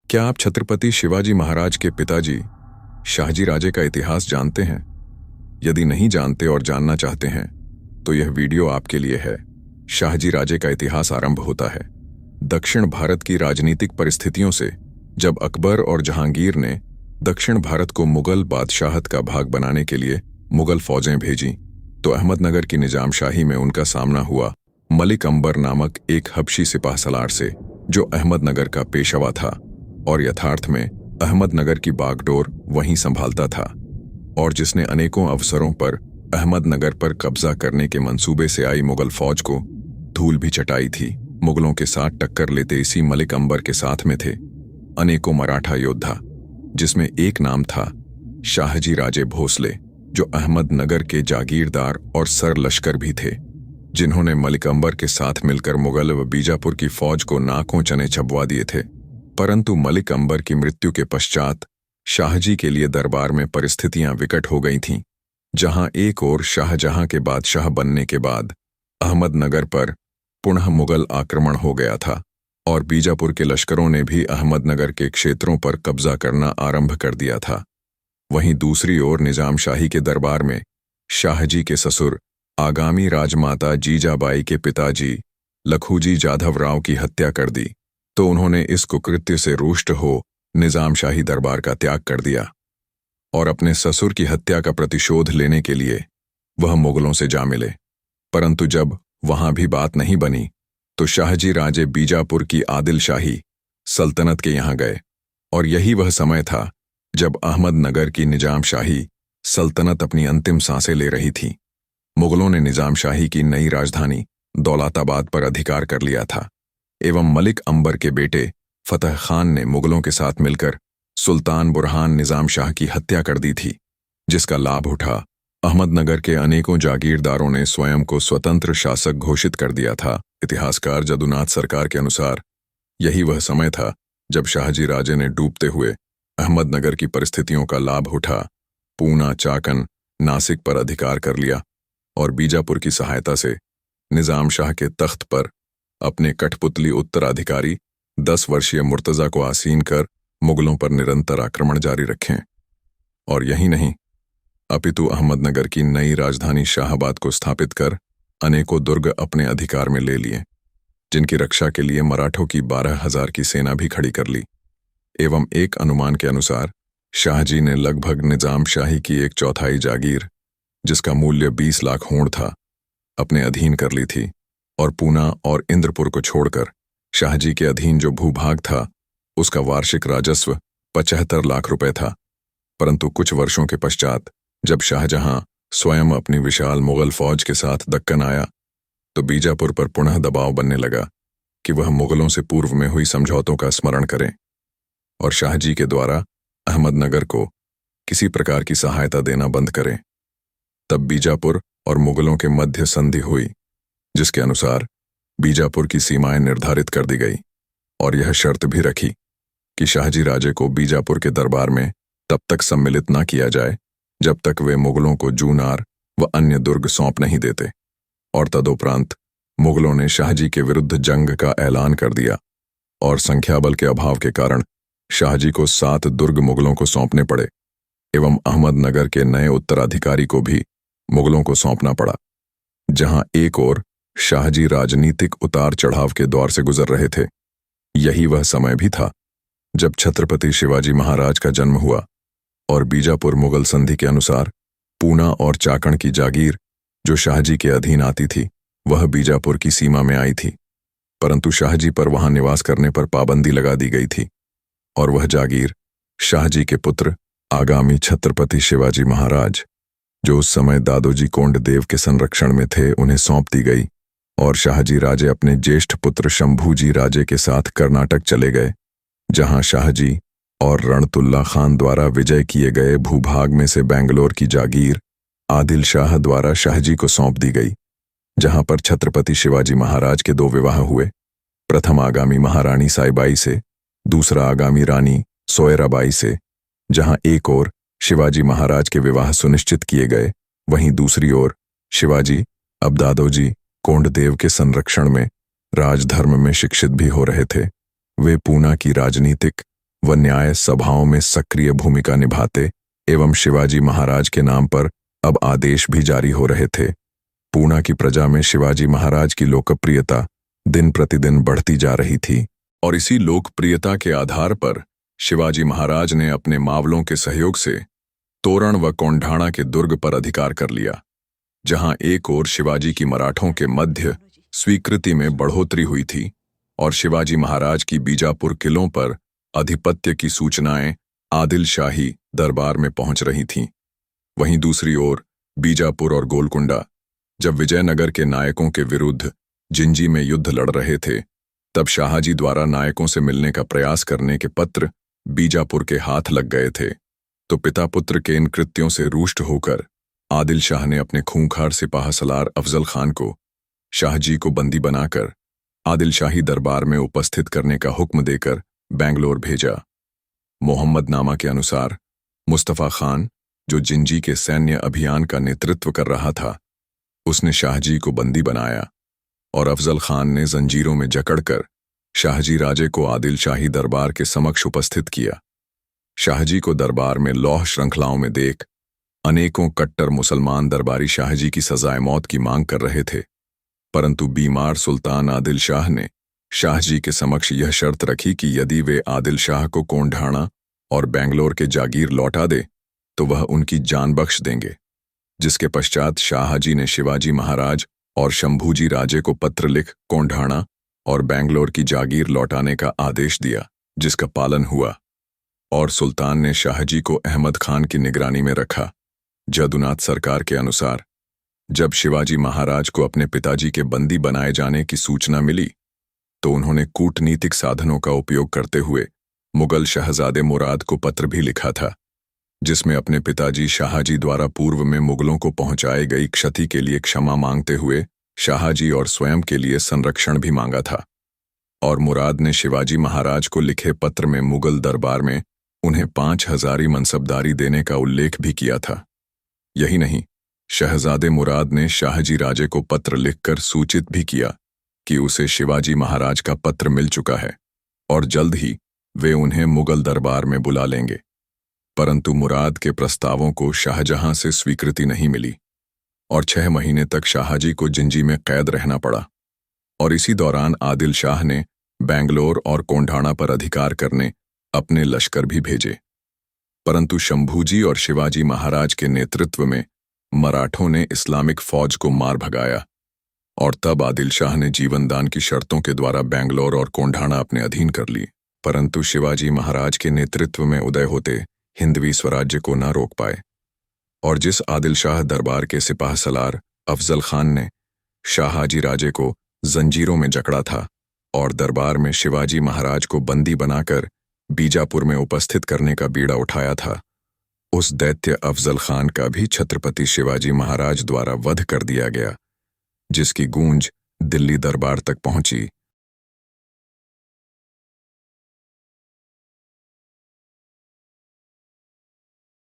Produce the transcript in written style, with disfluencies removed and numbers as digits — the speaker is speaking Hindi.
क्या आप छत्रपति शिवाजी महाराज के पिताजी शाहजी राजे का इतिहास जानते हैं? यदि नहीं जानते और जानना चाहते हैं तो यह वीडियो आपके लिए है। शाहजी राजे का इतिहास आरंभ होता है दक्षिण भारत की राजनीतिक परिस्थितियों से। जब अकबर और जहांगीर ने दक्षिण भारत को मुगल बादशाहत का भाग बनाने के लिए मुगल फौजें भेजीं, तो अहमदनगर की निजामशाही में उनका सामना हुआ मलिक अंबर नामक एक हबशी सिपाह सलार से, जो अहमदनगर का पेशवा था और यथार्थ में अहमदनगर की बागडोर वहीं संभालता था, और जिसने अनेकों अवसरों पर अहमदनगर पर कब्जा करने के मंसूबे से आई मुगल फौज को धूल भी चटाई थी। मुगलों के साथ टक्कर लेते इसी मलिक अंबर के साथ में थे अनेकों मराठा योद्धा, जिसमें एक नाम था शाहजी राजे भोसले, जो अहमदनगर के जागीरदार और सर लश्कर भी थे, जिन्होंने मलिक अंबर के साथ मिलकर मुगल व बीजापुर की फौज को नाकों चने चबवा दिए थे। परंतु मलिक अंबर की मृत्यु के पश्चात शाहजी के लिए दरबार में परिस्थितियां विकट हो गई थीं, जहां एक ओर शाहजहां के बादशाह बनने के बाद अहमदनगर पर पुनः मुगल आक्रमण हो गया था और बीजापुर के लश्करों ने भी अहमदनगर के क्षेत्रों पर कब्जा करना आरंभ कर दिया था। वहीं दूसरी ओर निजामशाही के दरबार में शाहजी के ससुर आगामी राजमाता जीजाबाई के पिताजी लखूजी जाधव राव की हत्या कर दी, तो उन्होंने इस कुकृत्य से रुष्ट हो निजामशाही दरबार का त्याग कर दिया और अपने ससुर की हत्या का प्रतिशोध लेने के लिए वह मुगलों से जा मिले। परंतु जब वहां भी बात नहीं बनी तो शाहजी राजे बीजापुर की आदिल शाही सल्तनत के यहां गए, और यही वह समय था जब अहमदनगर की निजामशाही सल्तनत अपनी अंतिम सांसें ले रही थी। मुगलों ने निजामशाही की नई राजधानी दौलताबाद पर अधिकार कर लिया था एवं मलिक अंबर के बेटे फतह खान ने मुगलों के साथ मिलकर सुल्तान बुरहान निजाम शाह की हत्या कर दी थी, जिसका लाभ उठा अहमदनगर के अनेकों जागीरदारों ने स्वयं को स्वतंत्र शासक घोषित कर दिया था। इतिहासकार जदुनाथ सरकार के अनुसार यही वह समय था जब शाहजी राजे ने डूबते हुए अहमदनगर की परिस्थितियों का लाभ उठा पूना, चाकन, नासिक पर अधिकार कर लिया और बीजापुर की सहायता से निजाम शाह के तख्त पर अपने कठपुतली उत्तराधिकारी 10 वर्षीय मुर्तजा को आसीन कर मुगलों पर निरंतर आक्रमण जारी रखें। और यही नहीं, अपितु अहमदनगर की नई राजधानी शाहाबाद को स्थापित कर अनेकों दुर्ग अपने अधिकार में ले लिए, जिनकी रक्षा के लिए मराठों की 12,000 की सेना भी खड़ी कर ली। एवं एक अनुमान के अनुसार शाहजी ने लगभग निजाम शाही की 1/4 जागीर, जिसका मूल्य 20 लाख होंड था, अपने अधीन कर ली थी, और पूना और इंद्रपुर को छोड़कर शाहजी के अधीन जो भूभाग था उसका वार्षिक राजस्व 75 लाख रुपए था। परंतु कुछ वर्षों के पश्चात जब शाहजहां स्वयं अपनी विशाल मुगल फौज के साथ दक्कन आया, तो बीजापुर पर पुनः दबाव बनने लगा कि वह मुगलों से पूर्व में हुई समझौतों का स्मरण करें और शाहजी के द्वारा अहमदनगर को किसी प्रकार की सहायता देना बंद करें। तब बीजापुर और मुगलों के मध्य संधि हुई, जिसके अनुसार बीजापुर की सीमाएं निर्धारित कर दी गई और यह शर्त भी रखी कि शाहजी राजे को बीजापुर के दरबार में तब तक सम्मिलित न किया जाए जब तक वे मुगलों को जूनार व अन्य दुर्ग सौंप नहीं देते। और तदोपरांत मुगलों ने शाहजी के विरुद्ध जंग का ऐलान कर दिया और संख्याबल के अभाव के कारण शाहजी को 7 दुर्ग मुगलों को सौंपने पड़े एवं अहमदनगर के नए उत्तराधिकारी को भी मुगलों को सौंपना पड़ा। जहां एक ओर शाहजी राजनीतिक उतार चढ़ाव के दौर से गुजर रहे थे, यही वह समय भी था जब छत्रपति शिवाजी महाराज का जन्म हुआ और बीजापुर मुगल संधि के अनुसार पूना और चाकण की जागीर जो शाहजी के अधीन आती थी, वह बीजापुर की सीमा में आई थी। परंतु शाहजी पर वहां निवास करने पर पाबंदी लगा दी गई थी और वह जागीर शाहजी के पुत्र आगामी छत्रपति शिवाजी महाराज, जो उस समय दादोजी कोंडदेव के संरक्षण में थे, उन्हें सौंप दी गई और शाहजी राजे अपने ज्येष्ठ पुत्र शंभूजी राजे के साथ कर्नाटक चले गए, जहां शाहजी और रणतुल्ला खान द्वारा विजय किए गए भूभाग में से बेंगलोर की जागीर आदिल शाह द्वारा शाहजी को सौंप दी गई, जहां पर छत्रपति शिवाजी महाराज के 2 विवाह हुए। प्रथम आगामी महारानी साईबाई से, दूसरा आगामी रानी सोयराबाई से। जहां एक ओर शिवाजी महाराज के विवाह सुनिश्चित किए गए, वहीं दूसरी ओर शिवाजी अब दादोजी कोंडदेव के संरक्षण में राजधर्म में शिक्षित भी हो रहे थे। वे पूना की राजनीतिक वह न्याय सभाओं में सक्रिय भूमिका निभाते एवं शिवाजी महाराज के नाम पर अब आदेश भी जारी हो रहे थे। पूना की प्रजा में शिवाजी महाराज की लोकप्रियता दिन प्रतिदिन बढ़ती जा रही थी और इसी लोकप्रियता के आधार पर शिवाजी महाराज ने अपने मावलों के सहयोग से तोरण व कोंढाणा के दुर्ग पर अधिकार कर लिया, जहां एक ओर शिवाजी की मराठों के मध्य स्वीकृति में बढ़ोतरी हुई थी और शिवाजी महाराज की बीजापुर किलों पर आधिपत्य की सूचनाएं आदिल शाही दरबार में पहुंच रही थीं। वहीं दूसरी ओर बीजापुर और गोलकुंडा जब विजयनगर के नायकों के विरुद्ध जिंजी में युद्ध लड़ रहे थे, तब शाहजी द्वारा नायकों से मिलने का प्रयास करने के पत्र बीजापुर के हाथ लग गए थे। तो पिता पुत्र के इन कृत्यों से रुष्ट होकर आदिल शाह ने अपने खूंखार सिपाह सलार अफजल खान को शाहजी को बंदी बनाकर आदिल शाही दरबार में उपस्थित करने का हुक्म देकर बेंगलोर भेजा। मोहम्मदनामा के अनुसार मुस्तफा खान, जो जिंजी के सैन्य अभियान का नेतृत्व कर रहा था, उसने शाहजी को बंदी बनाया और अफजल खान ने जंजीरों में जकड़कर शाहजी राजे को आदिल शाही दरबार के समक्ष उपस्थित किया। शाहजी को दरबार में लौह श्रृंखलाओं में देख अनेकों कट्टर मुसलमान दरबारी शाहजी की सजाए मौत की मांग कर रहे थे, परंतु बीमार सुल्तान आदिल शाह ने शाहजी के समक्ष यह शर्त रखी कि यदि वे आदिल शाह को कोंढाणा और बेंगलोर के जागीर लौटा दे तो वह उनकी जान बख्श देंगे। जिसके पश्चात शाहजी ने शिवाजी महाराज और शंभूजी राजे को पत्र लिख कोंढाणा और बेंगलोर की जागीर लौटाने का आदेश दिया, जिसका पालन हुआ और सुल्तान ने शाहजी को अहमद खान की निगरानी में रखा। जदुनाथ सरकार के अनुसार जब शिवाजी महाराज को अपने पिताजी के बंदी बनाए जाने की सूचना मिली तो उन्होंने कूटनीतिक साधनों का उपयोग करते हुए मुगल शहजादे मुराद को पत्र भी लिखा था, जिसमें अपने पिताजी शाहजी द्वारा पूर्व में मुगलों को पहुंचाई गई क्षति के लिए क्षमा मांगते हुए शाहजी और स्वयं के लिए संरक्षण भी मांगा था। और मुराद ने शिवाजी महाराज को लिखे पत्र में मुगल दरबार में उन्हें 5000 मनसबदारी देने का उल्लेख भी किया था। यही नहीं, शहजादे मुराद ने शाहजी राजे को पत्र लिखकर सूचित भी किया कि उसे शिवाजी महाराज का पत्र मिल चुका है और जल्द ही वे उन्हें मुगल दरबार में बुला लेंगे। परंतु मुराद के प्रस्तावों को शाहजहां से स्वीकृति नहीं मिली और 6 महीने तक शाहजी को जिंजी में कैद रहना पड़ा। और इसी दौरान आदिल शाह ने बेंगलोर और कोंढाणा पर अधिकार करने अपने लश्कर भी भेजे, परंतु शंभूजी और शिवाजी महाराज के नेतृत्व में मराठों ने इस्लामिक फौज को मार भगाया और तब आदिल शाह ने जीवनदान की शर्तों के द्वारा बेंगलोर और कोंढाणा अपने अधीन कर ली। परंतु शिवाजी महाराज के नेतृत्व में उदय होते हिंदवी स्वराज्य को न रोक पाए और जिस आदिल शाह दरबार के सिपाह सलार अफजल खान ने शाहजी राजे को जंजीरों में जकड़ा था और दरबार में शिवाजी महाराज को बंदी बनाकर बीजापुर में उपस्थित करने का बीड़ा उठाया था, उस दैत्य अफजल खान का भी छत्रपति शिवाजी महाराज द्वारा वध कर दिया गया, जिसकी गूंज दिल्ली दरबार तक पहुंची